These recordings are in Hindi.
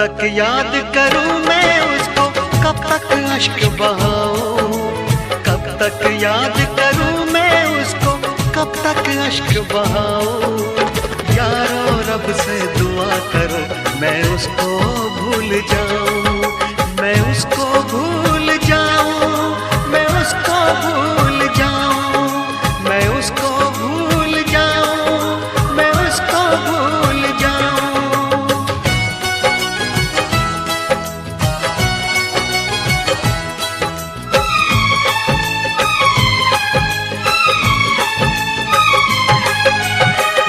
तक याद करूं मैं उसको, कब तक अश्क बहाऊं, कब तक याद करूं मैं उसको, कब तक अश्क बहाऊं। यारो रब से दुआ करो मैं उसको भूल जाऊं, मैं उसको भूल जाऊं, मैं उसको भूल जाऊं, मैं उसको भूल जाऊं, मैं उसको भूल जाऊं।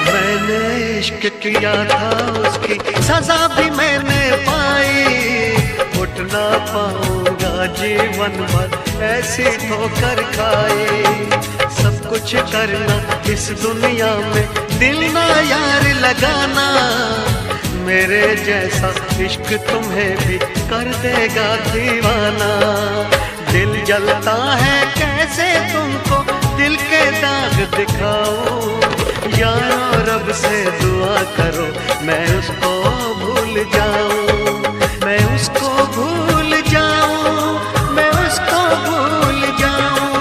मैंने इश्क किया था उसकी सजा भी मैंने पाई, उठ ना पाऊंगा जीवन भर ऐसी ठोकर खाई। सब कुछ करना इस दुनिया में, दिल ना यार लगाना, मेरे जैसा इश्क तुम्हें भी कर देगा दीवाना। दिल जलता है कैसे तुमको दिल के दाग दिखाऊं, यारो रब से दुआ करो मैं उसको भूल जाऊं, मैं उसको भूल जाऊं, मैं उसको भूल जाऊं।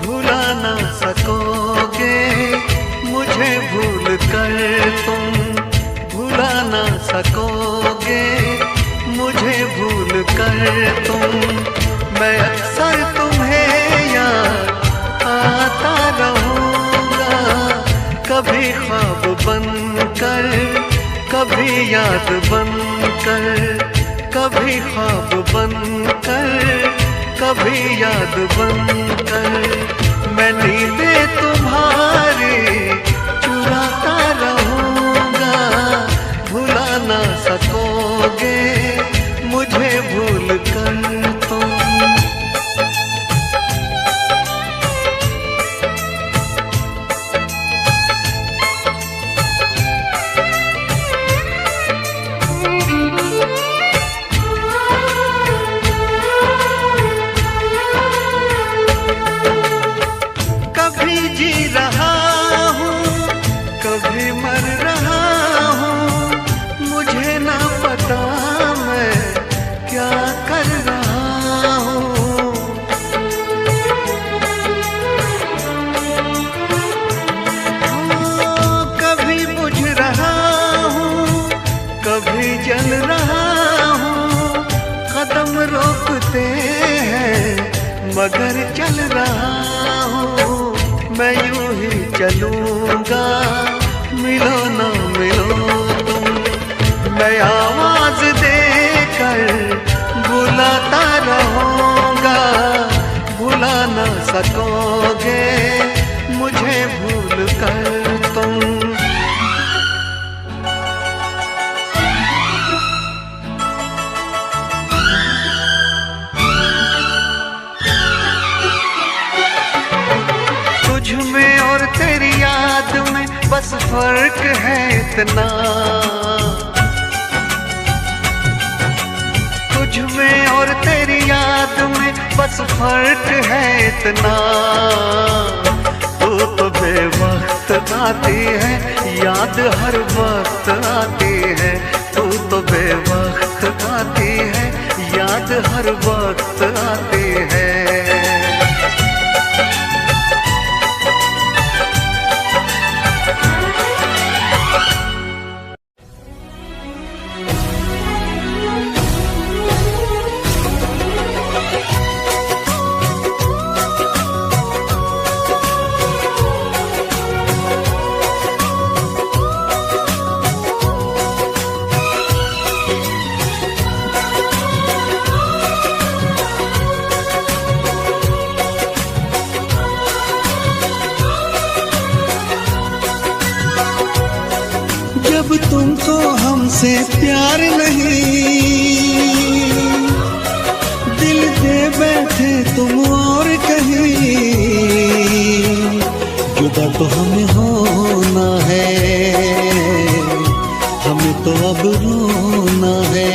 भुला ना सकोगे मुझे भूल कर तुम, भुला ना सकोगे मुझे भूल कर तुम। मैं अक्सर तुम्हें याद आता रहूंगा, कभी ख्वाब बनकर, कभी याद बनकर, कभी ख्वाब बनकर, कभी याद बनकर। मैं नींदें तुम्हारी चुराता रहूंगा, भुला ना सकोगे मुझे भूल कर तुम। कभी जी रहा हूँ कभी मर रहा हूँ, मुझे ना पता मैं क्या कर रहा हूँ। कभी बुझ रहा हूँ कभी जल रहा हूँ, कदम रोकते हैं मगर चल रहा हूँ। मैं यूं ही चलूंगा मिलो ना मिलो तुम, मैं आवाज देकर बुलाता रहूंगा, भुला ना सकोगे मुझे भूल कर तुम। तुझ में और तेरी याद में बस फर्क है इतना, तुझ में और तेरी याद में बस फर्क है इतना। तू तो बेवक्त आती है याद हर वक्त आती है, तू तो बेवक्त आती है याद हर वक्त आती है। जब तुमको हमसे प्यार नहीं, दिल दे बैठे तुम और कहीं, जुदा तो हमें होना है, हमें तो अब रोना है।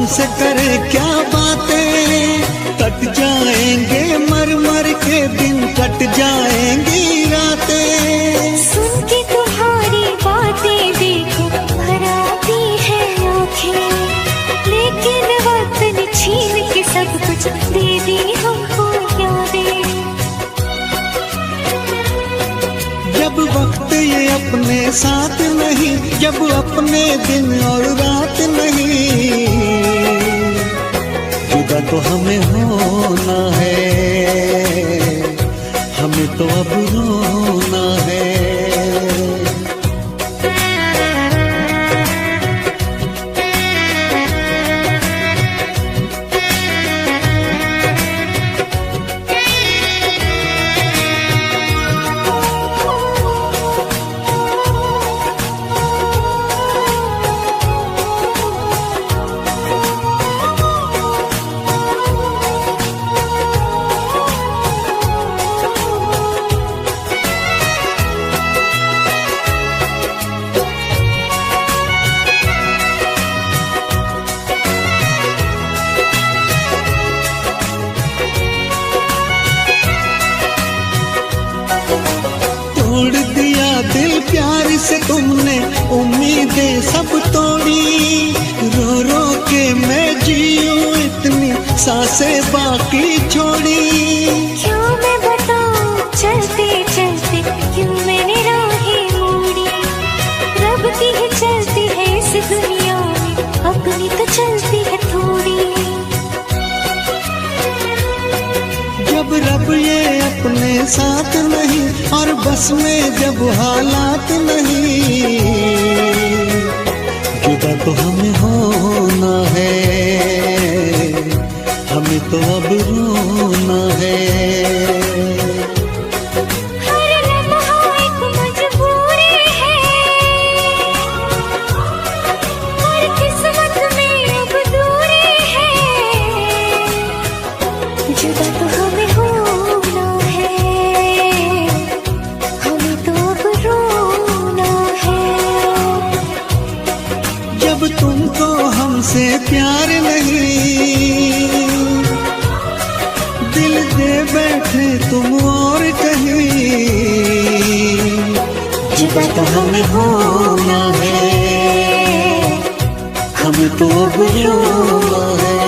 तुमसे करे क्या बातें, कट जाएंगे मर मर के दिन, कट जाएंगी रातें। सुन के तुम्हारी बातें देखो भर आती है आँखें, लेकिन वक्त ने छीन के सब कुछ दे दी हमको यादें। जब वक्त ये अपने साथ नहीं, जब अपने दिन और रात नहीं, जुदा तो हमें होना है, हमें तो अब रोना है। तोड़ दिया दिल प्यार से तुमने, उम्मीदें सब तोड़ी, रो रो के मैं जीऊं इतनी सांसें बाकी छोड़ी। क्यों मैं बताऊं चलते चलते क्यों मैंने राहें मोड़ी, रब की ही चलती है इस दुनिया में, अपनी तो चलती है थोड़ी। जब रब ये अपने साथ नहीं और बस में जब हालात नहीं, जुदा तो हमें होना है, हमें तो अब रोना है। हर लम्हा एक मजबूरी है, हर किस्मत में अब दूरी है, जुदा तो हमें होना है, हमें तो अब रोना है। जब तुमको हमसे प्यार नहीं, दिल दे बैठे तुम और कहीं, जुदा तो हमें होना है, हमें तो अब रोना है।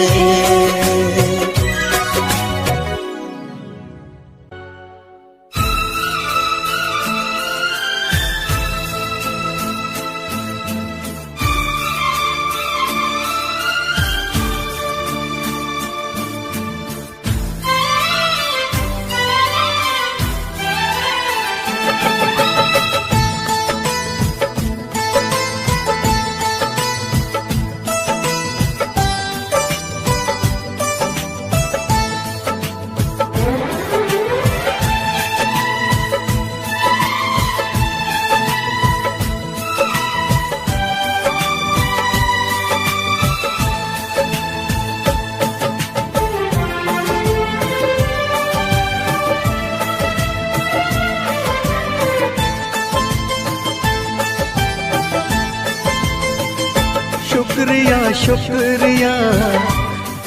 शुक्रिया शुक्रिया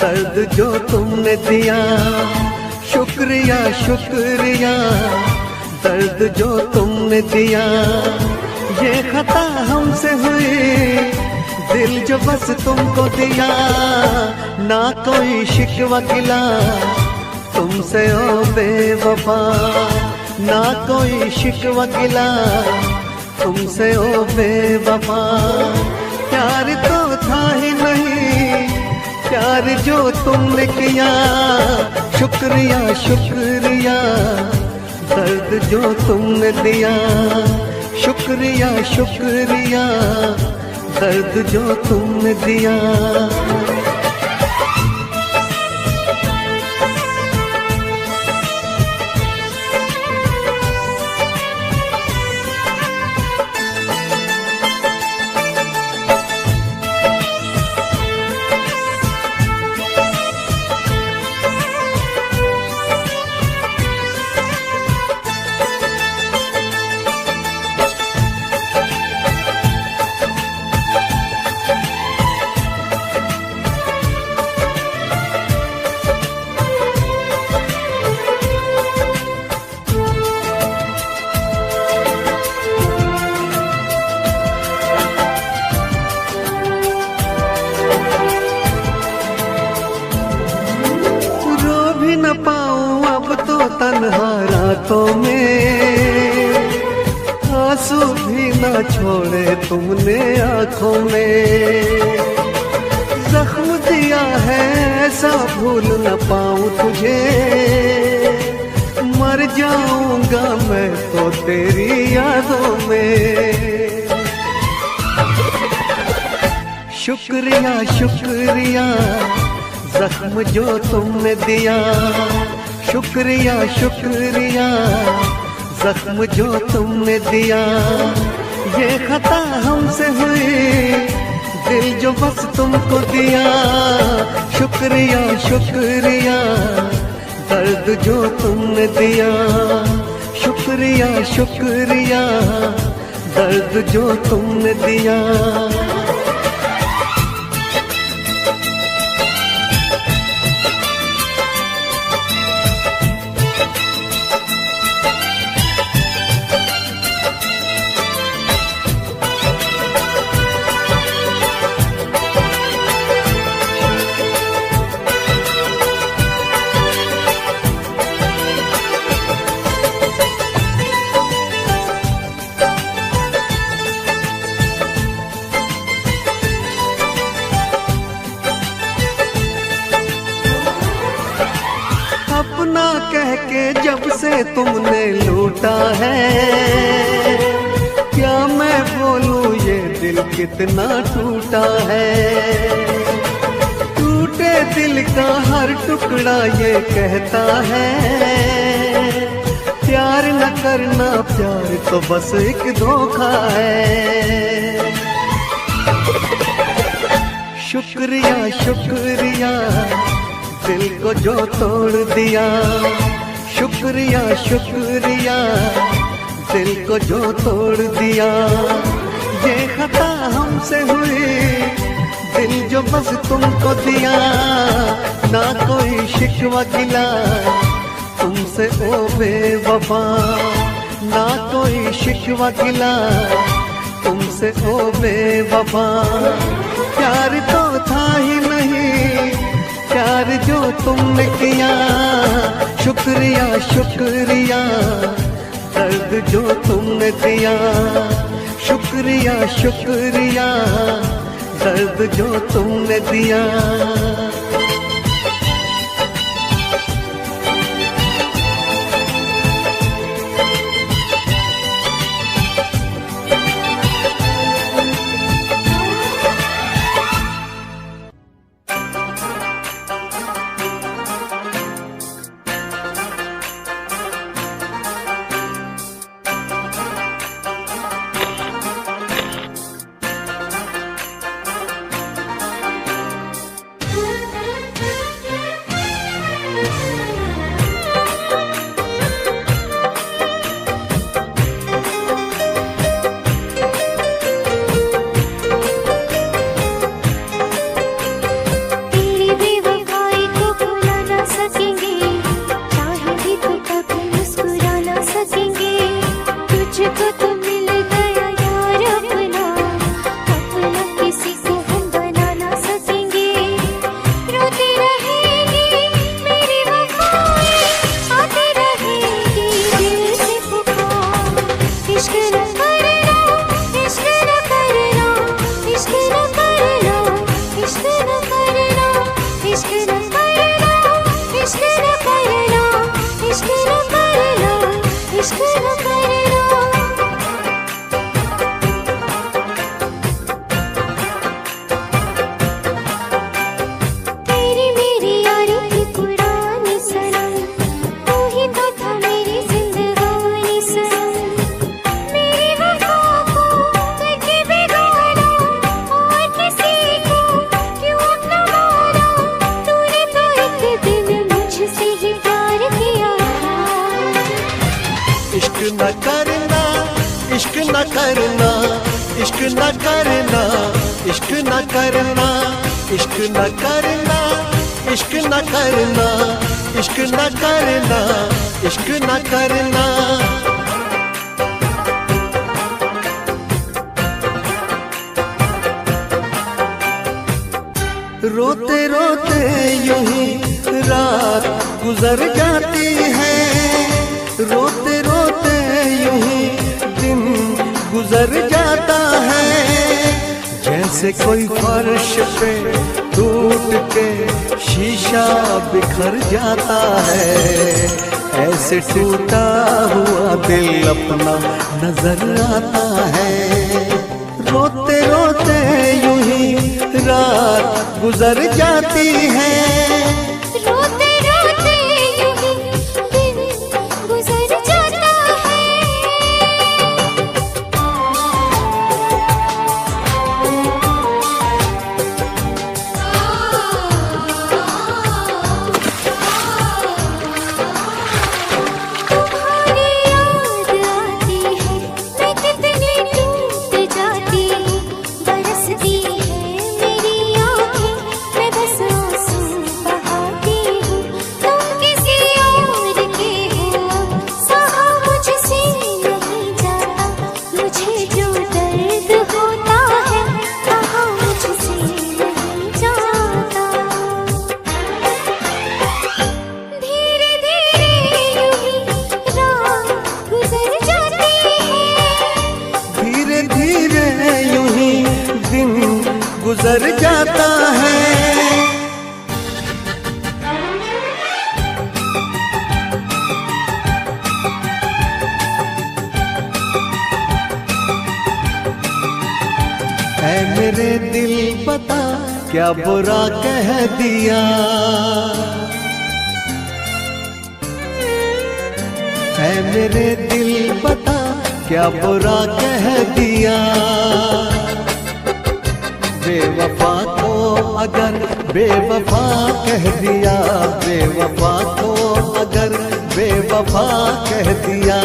दर्द जो तुमने दिया, शुक्रिया शुक्रिया दर्द जो तुमने दिया। ये खता हमसे हुई, दिल जो बस तुमको दिया, ना कोई शिकवा गिला तुमसे ओ बेवफा, ना कोई शिकवा गिला तुमसे ओ बेवफा। प्यार तो था ही नहीं, प्यार जो तुमने किया, शुक्रिया शुक्रिया दर्द जो तुमने दिया, शुक्रिया शुक्रिया दर्द जो तुमने दिया। न छोड़े तुमने आंखों में, जख्म दिया है ऐसा भूल न पाऊं तुझे, मर जाऊंगा मैं तो तेरी यादों में। शुक्रिया शुक्रिया जख्म जो तुमने दिया, शुक्रिया शुक्रिया जख्म जो तुमने दिया। ये खता हमसे हुई दिल जो बस तुमको दिया, शुक्रिया शुक्रिया दर्द जो तुमने दिया, शुक्रिया शुक्रिया दर्द जो तुमने दिया। अपना कह के जब से तुमने लूटा है, क्या मैं बोलूं ये दिल कितना टूटा है। टूटे दिल का हर टुकड़ा ये कहता है, प्यार न करना प्यार तो बस एक धोखा है। शुक्रिया शुक्रिया दिल को जो तोड़ दिया, शुक्रिया शुक्रिया दिल को जो तोड़ दिया। ये खता हमसे हुई दिल जो बस तुमको दिया, ना कोई शिकवा गिला तुमसे ओ बेवफा, ना कोई शिकवा गिला तुमसे ओ बेवफा। प्यार तो था ही नहीं प्यार जो तुमने किया, शुक्रिया शुक्रिया दर्द जो तुमने दिया, शुक्रिया शुक्रिया दर्द जो तुमने दिया। इश्क न करना, इश्क न करना, इश्क न करना, इश्क न करना, इश्क न करना, इश्क न करना, इश्क न करना। रोते रोते यूं ही रात गुजर जाती है, रोते रोते यूं ही दिन गुजर जाती जाता है, जैसे कोई फर्श पे टूट के शीशा बिखर जाता है। ऐसे टूटा हुआ दिल अपना नजर आता है। रोते रोते यूं ही रात गुजर जाती है। रोते रोते यूं ही दिन गुजर जाता है। तुम्हारी याद आती है, मैं कितनी टूट जाती हूँ। बरसती है मेरी आँखें, मैं बस आंसू बहाती हूँ। तुम किसी और के हो, सहा मुझसे नहीं जाता। मुझे जो दर्द होता है, कहा मुझसे नहीं जाता। धीरे धीरे यूं ही रात गुजर जाती है। धीरे धीरे यूं ही दिन गुजर जाता है। ऐ मेरे दिल पता क्या बुरा कह दिया। ऐ मेरे दिल पता क्या बुरा कह दिया। बेवफा को अगर बेवफा कह दिया, बेवफा को अगर बेवफा कह दिया।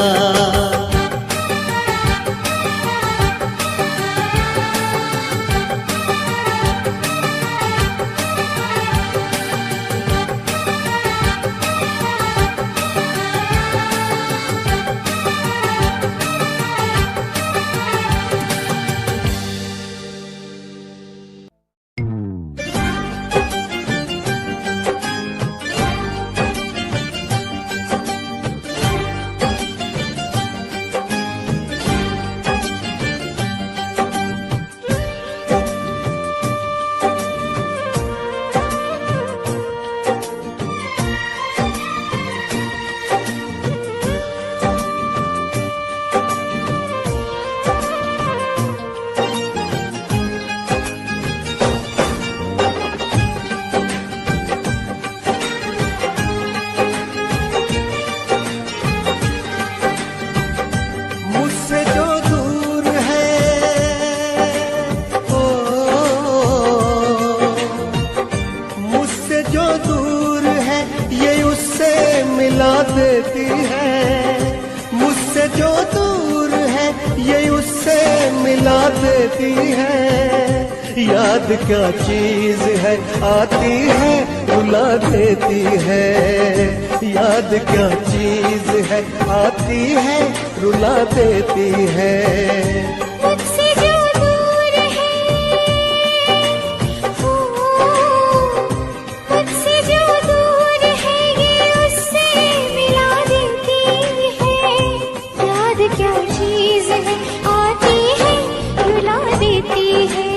मुझसे जो दूर है, ओ, मुझसे जो दूर है, ये उससे मिला देती है। मुझसे जो दूर है, ये उससे मिला देती है। याद क्या चीज है, आती है रुला देती है। याद क्या चीज है, आती है रुला देती है। मुझसे जो दूर है, ओ, मुझसे जो दूर है, ये उससे मिला देती है। याद क्या चीज है, आती है रुला देती है।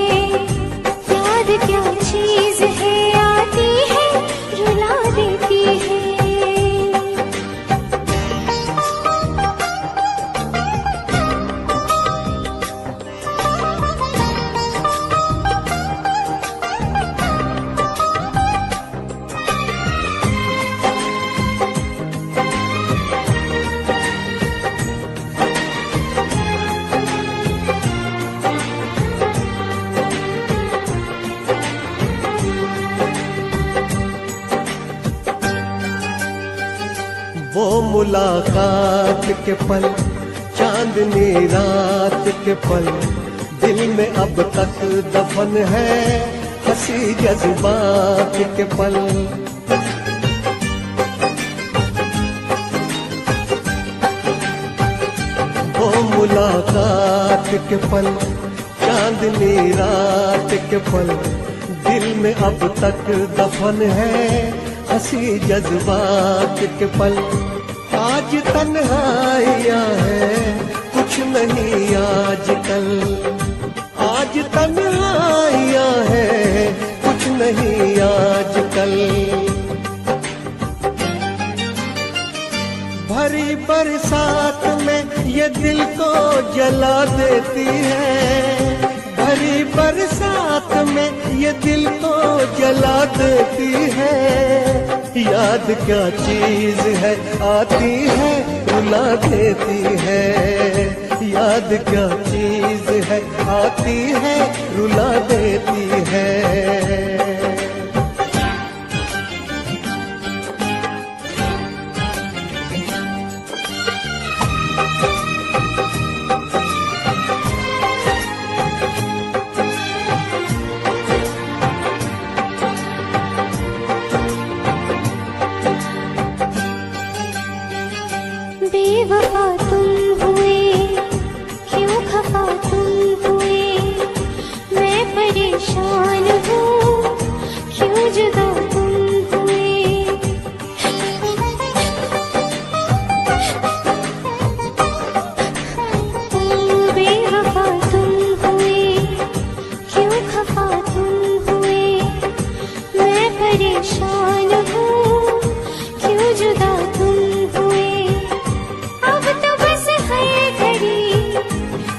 याद क्या चीज है, आती है रुला देती है। वो मुलाकात के पल, चांदनी रात के पल, दिल में अब तक दफन है। हंसी जज्बात के पल, वो मुलाकात के पल, चांदनी रात के पल, दिल में अब तक दफन है। हंसी जज्बात के पल, आज तन्हाइयाँ है कुछ नहीं आजकल। तन्हाइयां हैं, कुछ नहीं आजकल। भरी बरसात में ये दिल को जला देती है, भरी बरसात में ये दिल को जला देती है। याद क्या चीज है, आती है रुला देती है। याद क्या चीज है, आती है रुला देती है। बेवफा तुम हुए, क्यों खफा तुम हुए, मैं परेशान हूँ, क्यों जुदा तुम हुए। बेवफा तुम हुए, क्यों खफा तुम हुए, मैं परेशान हूँ, क्यों जुदा तुम हुए। अब तो बस है घड़ी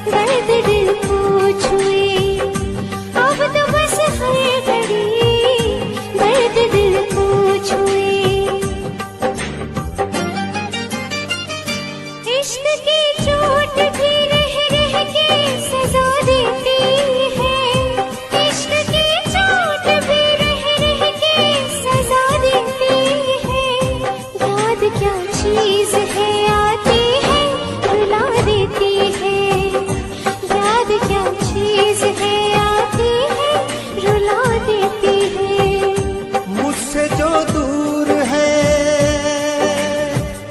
दर्द दिल को छुए, अब तो बस है घड़ी दर्द दिल को छुए। इश्क की चोट भी रह रह के सजा देती है, इश्क की चोट भी रह रह के सजा देती है। याद क्या चीज है, आती है रुला देती है। याद क्या चीज है, आती है रुला देती है। मुझसे जो दूर है,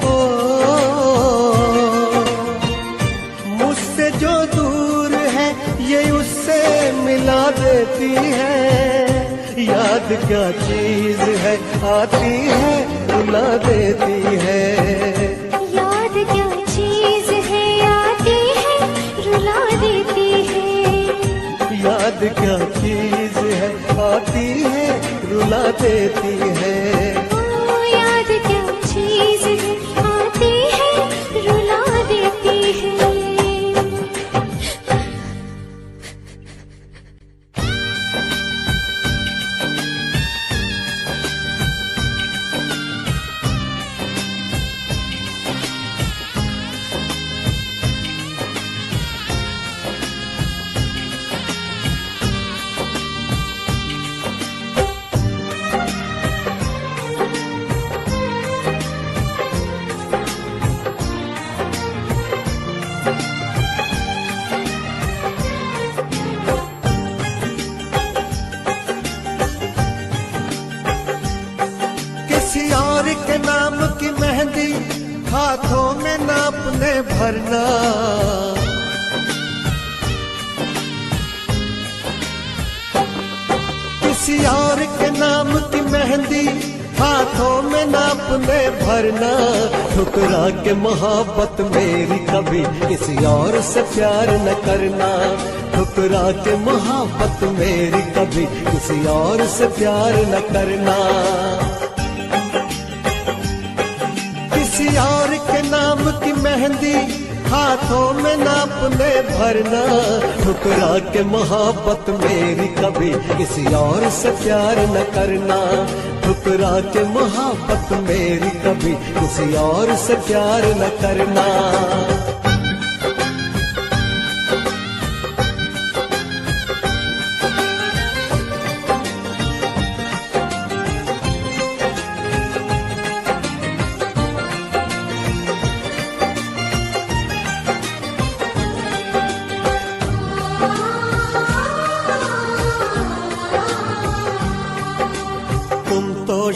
ओ मुझसे जो दूर है, ये उससे मिला देती है। याद क्या चीज है, आती है रुला देती है। याद क्या चीज है, आती है रुला देती है। याद क्या चीज है, आती है रुला देती है। ओ याद क्या चीज है, आती है रुला देती है। किसी और के नाम की मेहंदी हाथों में ना अपने भरना। किसी और के नाम की मेहंदी हाथों में ना अपने भरना। ठुकरा के मोहब्बत मेरी कभी किसी और से प्यार न करना। ठुकरा के मोहब्बत मेरी कभी किसी और से प्यार न करना। किसी और के नाम की मेहंदी हाथों में ना अपने भरना। ठुकरा के मोहब्बत मेरी कभी किसी और से प्यार न करना। ठुकरा के मोहब्बत मेरी कभी किसी और से प्यार न करना।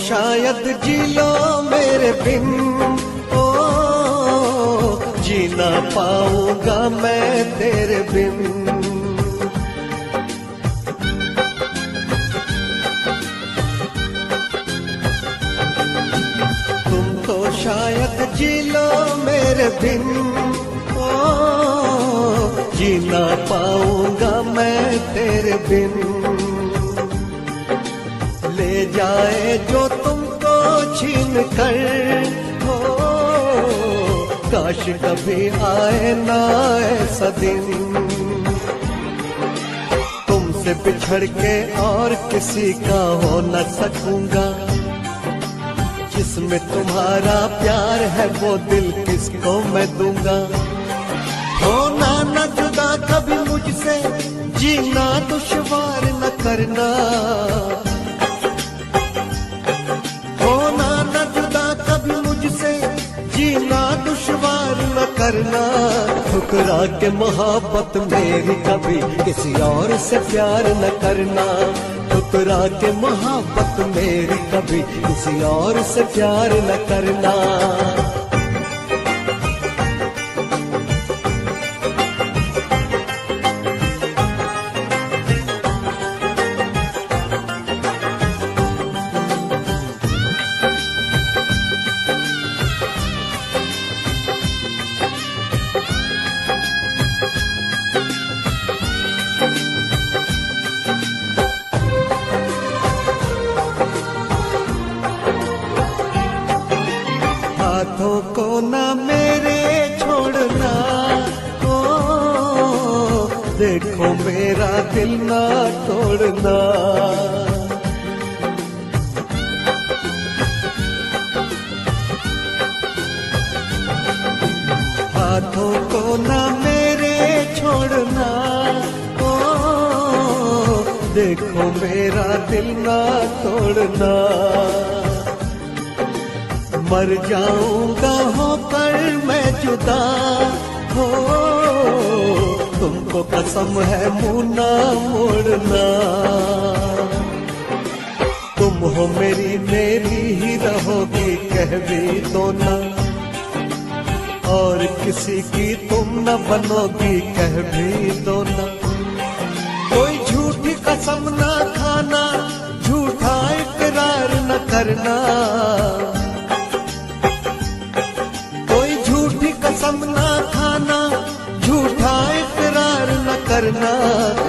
शायद जी लो मेरे बिन, ओ जी ना पाऊंगा मैं तेरे बिन। तुम तो शायद जी लो मेरे बिन, ओ जी ना पाऊंगा मैं तेरे बिन। ले जाए जो तुमको छीन कर, हो काश कभी आए ना ऐसा दिन। तुमसे बिछड़ के और किसी का हो न सकूंगा, जिसमें तुम्हारा प्यार है वो दिल किसको मैं दूंगा। होना न जुदा कभी मुझसे, जीना दुश्वार न करना। होना न जुदा कभी मुझसे, जीना दुश्वार न करना। ठुकरा के मोहब्बत मेरी कभी किसी और से प्यार न करना। ठुकरा के मोहब्बत मेरी कभी किसी और से प्यार न करना। हाथों को ना मेरे छोड़ना, ओ देखो मेरा दिल ना तोड़ना। हाथों को ना मेरे छोड़ना, ओ देखो मेरा दिल ना तोड़ना। मर जाऊंगा होकर मैं जुदा, हो तुमको कसम है मुंह ना मोड़ना। तुम हो मेरी मेरी ही रहोगी कह भी दो ना, और किसी की तुम न बनोगी कह भी दो ना। कोई झूठी कसम ना खाना, झूठा इकरार न करना। कसम ना खाना, झूठा इकरार न करना।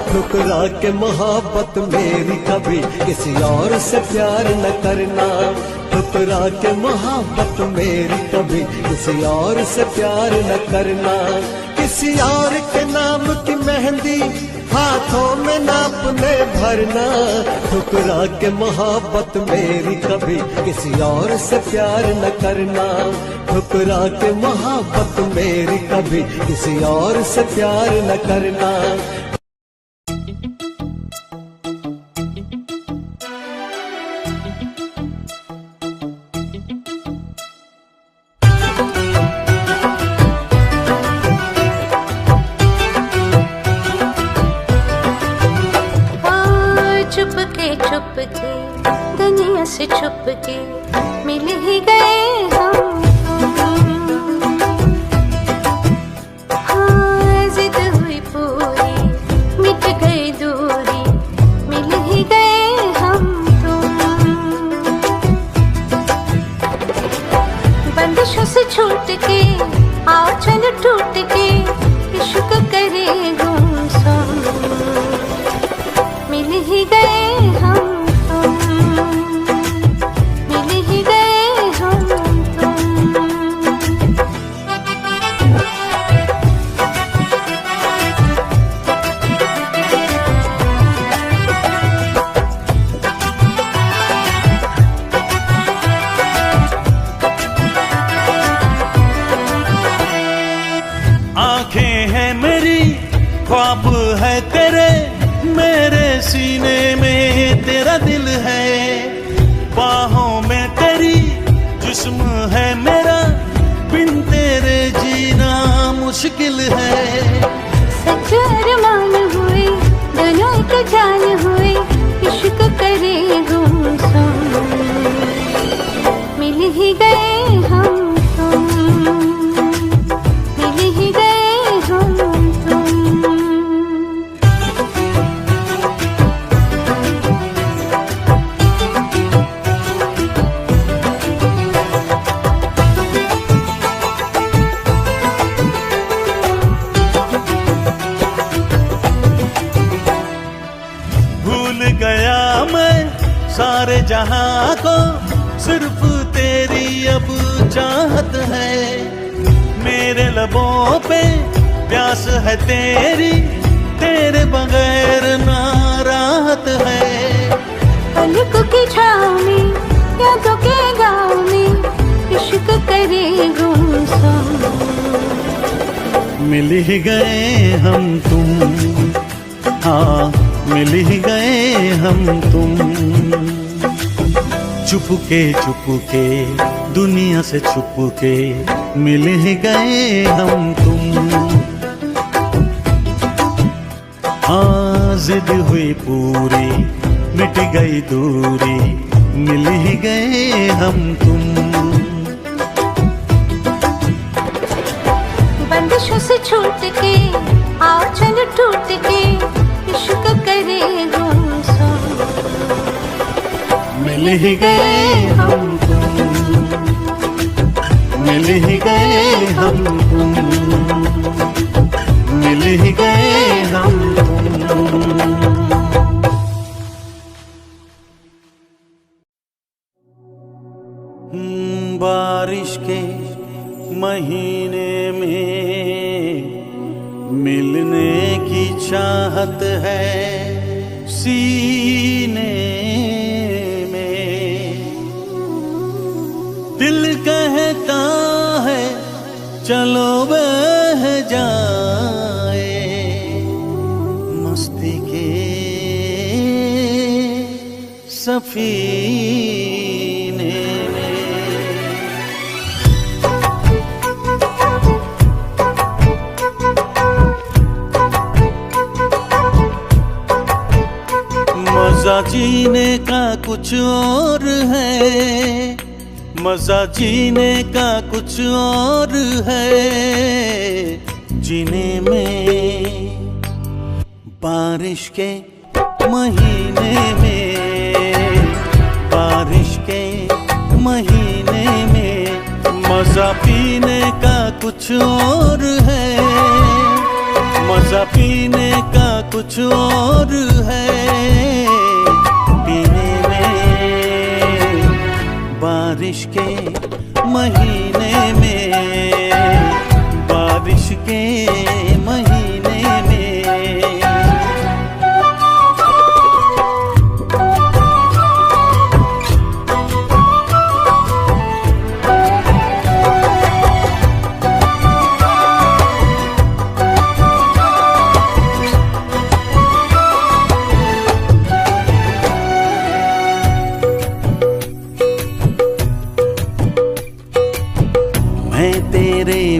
ठुकरा के मोहब्बत मेरी कभी किसी और से प्यार न करना। ठुकरा के मोहब्बत मेरी कभी किसी और से प्यार न करना। किसी और के नाम की मेहंदी हाथों में ना अपने भरना। ठुकरा के मोहब्बत मेरी कभी किसी और से प्यार न करना। ठुकरा के मोहब्बत मेरी कभी किसी और से प्यार न करना। छुप के दुनिया से छुप के मिल ही गए हम। हाँ जिद हुई पूरी मिट गई दूरी, मिल ही गए हम तुम। बंदिशों से छूट के आओ चलो टूट के इश्क करे गुमसुम, मिल ही गए हम तुम, मिल ही गए हम तुम। भूल गया मैं सारे जहां को, सिर्फ तेरी अब चाहत है। मेरे लबों पे प्यास है तेरी, तेरे बगैर ना राहत है। पलकों की छाँव में यादों के गाँव में इश्क करे गुमसुम। मिल ही गए हम तुम, हाँ मिल ही गए हम तुम। चुपके दुनिया से छुपके मिल ही गए हम तुम। हाँ जिद हुई पूरी, मिट गई दूरी, मिल ही गए हम तुम। बंदिशों से छूट के आओ चल टूट के इश्क करे गुमसुम। मिल ही गए हम तुम, मिल ही गए हम तुम, मिल ही गए हम तुम। बारिश के महीने में मिलने की चाहत है सीने में। दिल कहता है चलो बह जाए मस्ती के सफीने में। मजा जीने का कुछ और है, मजा जीने का कुछ और है। जीने में बारिश के महीने में, बारिश के महीने में मजा पीने का कुछ और है, मजा पीने का कुछ और है। पीने में बारिश के महीने में, बारिश के महीने में।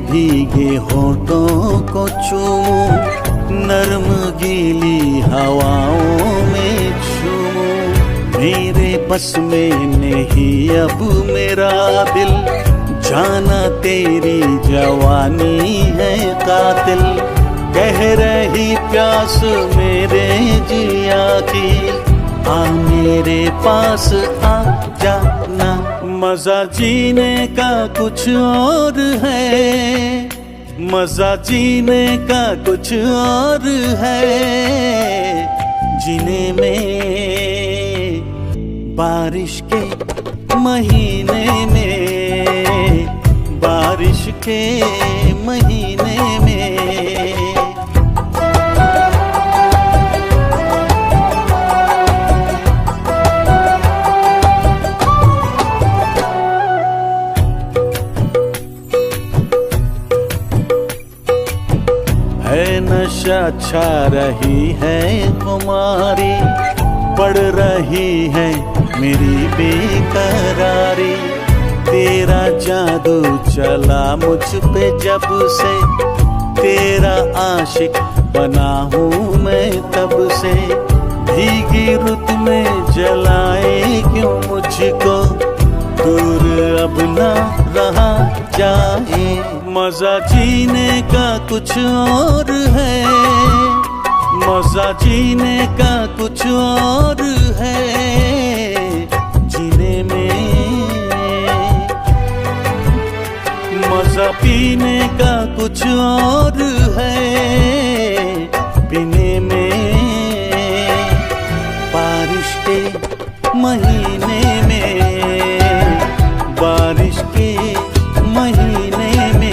भीगे होठों को चूमूं, नर्म गीली हवाओं में झूमूं। मेरे बस में नहीं अब मेरा दिल, जाना तेरी जवानी है कातिल। कह रही प्यास मेरे जिया की, आ मेरे पास आ जाना। मजा जीने का कुछ और है, मजा जीने का कुछ और है। जीने में बारिश के महीने में, बारिश के महीने में। नशा छा रही है खुमारी, बढ़ रही है मेरी बेकरारी। तेरा जादू चला मुझ पे जब से, तेरा आशिक बना हूँ मैं तब से। भीगी रुत में जलाए क्यों मुझको, दूर अब ना रहा जाए। मजा जीने का कुछ और है, मजा जीने का कुछ और है। जीने में मजा पीने का कुछ और है। पीने में बारिश के महीने में, बारिश के महीने में।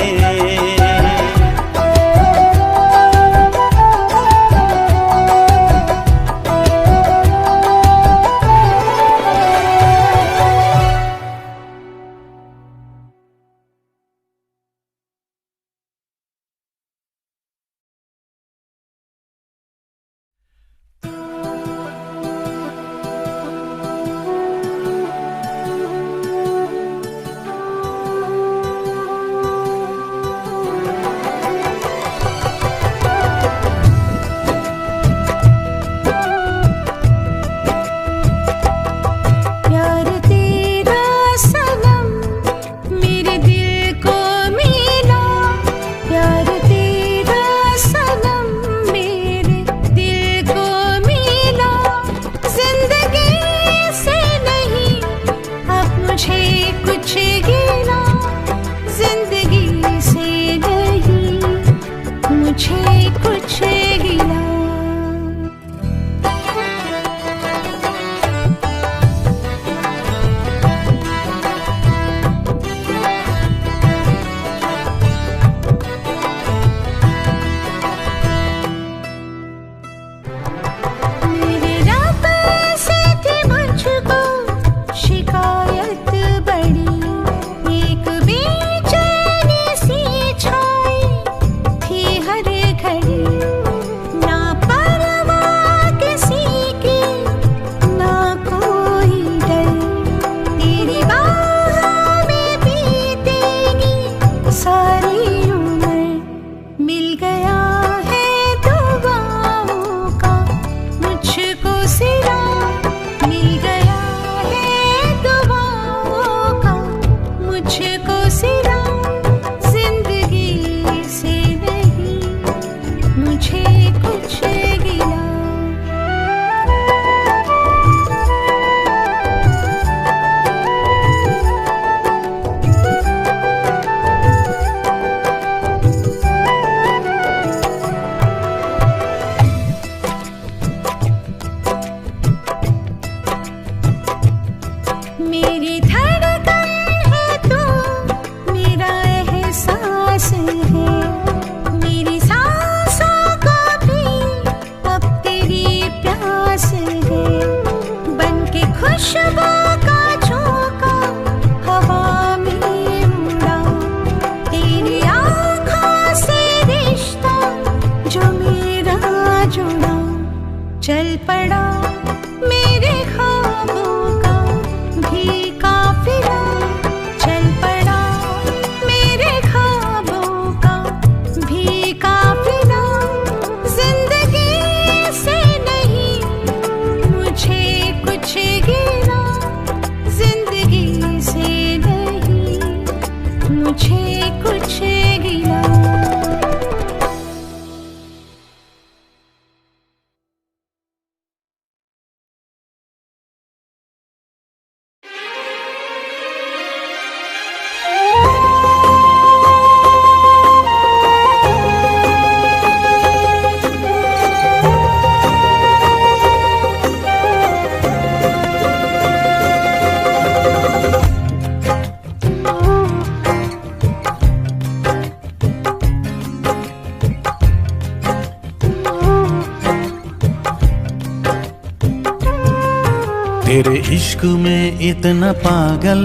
तेरे इश्क में इतना पागल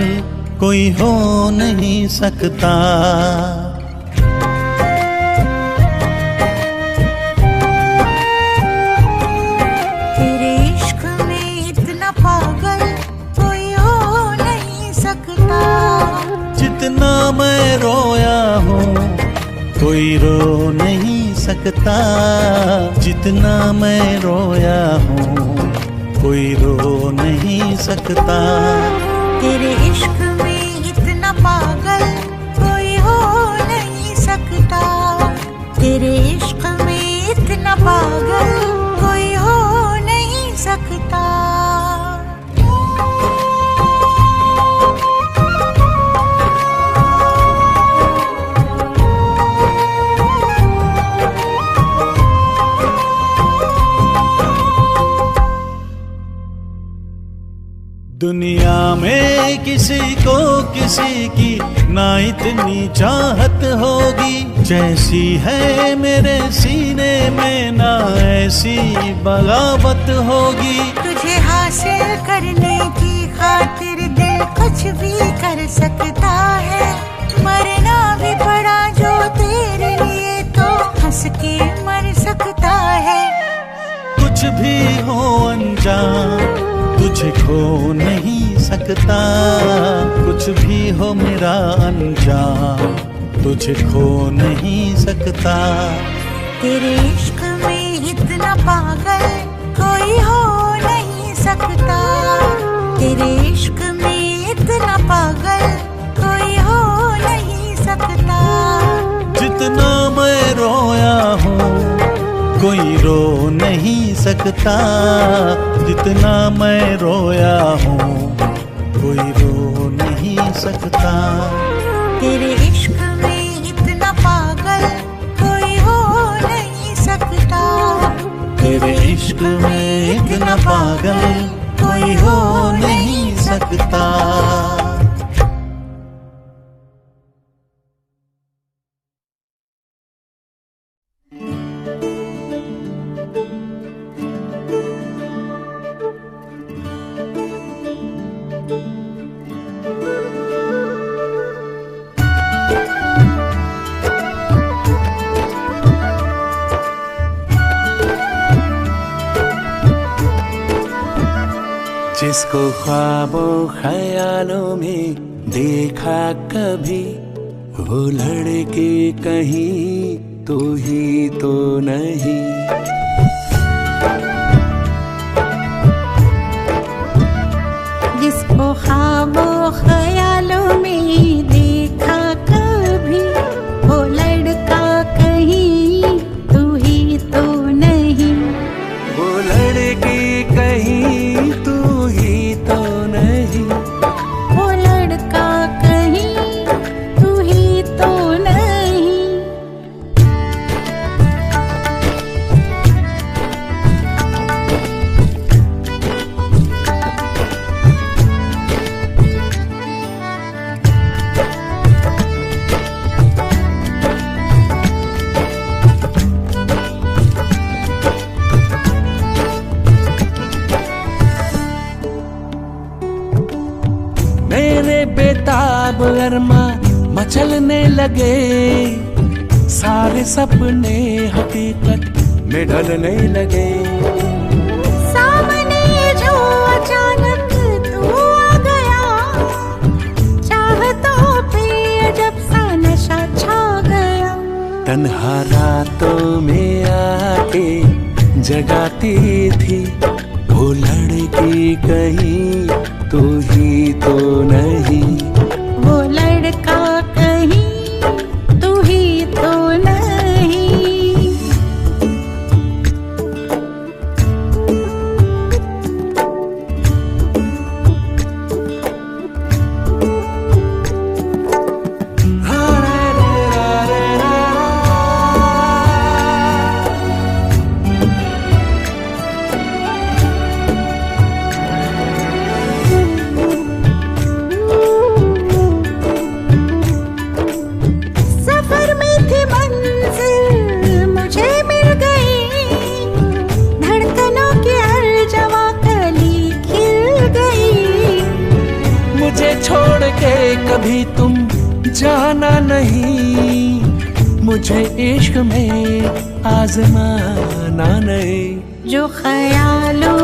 कोई हो नहीं सकता। तेरे इश्क में इतना पागल कोई हो नहीं सकता। जितना मैं रोया हूँ कोई रो नहीं सकता। जितना मैं रोया हूँ कोई रो नहीं सकता। तेरे इश्क में इतना पागल कोई हो नहीं सकता। तेरे इश्क में इतना पागल कोई हो नहीं सकता। दुनिया में किसी को किसी की ना इतनी चाहत होगी जैसी है मेरे सीने में, ना ऐसी बगावत होगी। तुझे हासिल करने की खातिर दिल कुछ भी कर सकता है, मरना भी पड़ा जो तेरे लिए तो हंस के मर सकता है। कुछ भी हो अनजान तुझे खो नहीं सकता, कुछ भी हो मेरा अनजान तुझे खो नहीं सकता। तेरे इश्क में इतना पागल कोई हो नहीं सकता, तेरे इश्क में इतना पागल कोई हो नहीं सकता। जितना मैं रोया हूँ कोई रो नहीं सकता, जितना मैं रोया हूँ कोई रो नहीं सकता। तेरे इश्क में इतना पागल कोई हो नहीं सकता, तेरे इश्क में इतना पागल कोई हो नहीं सकता। जिसको ख्वाबों ख्यालों में देखा कभी, वो लड़के कहीं तो ही तो नहीं। जिसको ख्वाबों ख्यालों में देखा कभी, वो लड़का कहीं तू ही तो नहीं। वो लड़की कहीं तू ही तो नहीं, वो लड़का कहीं तू ही तो नहीं। मेरे बेताब अरमा मचलने लगे, सारे सपने हकीकत में ढलने लगे। सामने जो अचानक तू आ गया, चाहतों पे अजब सा नशा छा गया। तन्हा रातों में आके जगाती थी, वो लड़की कहीं तू ही तो नहीं। वो लड़का कहीं तू ही तो नहीं। कभी तुम जाना नहीं, मुझे इश्क में आजमाना नहीं। जो ख्यालों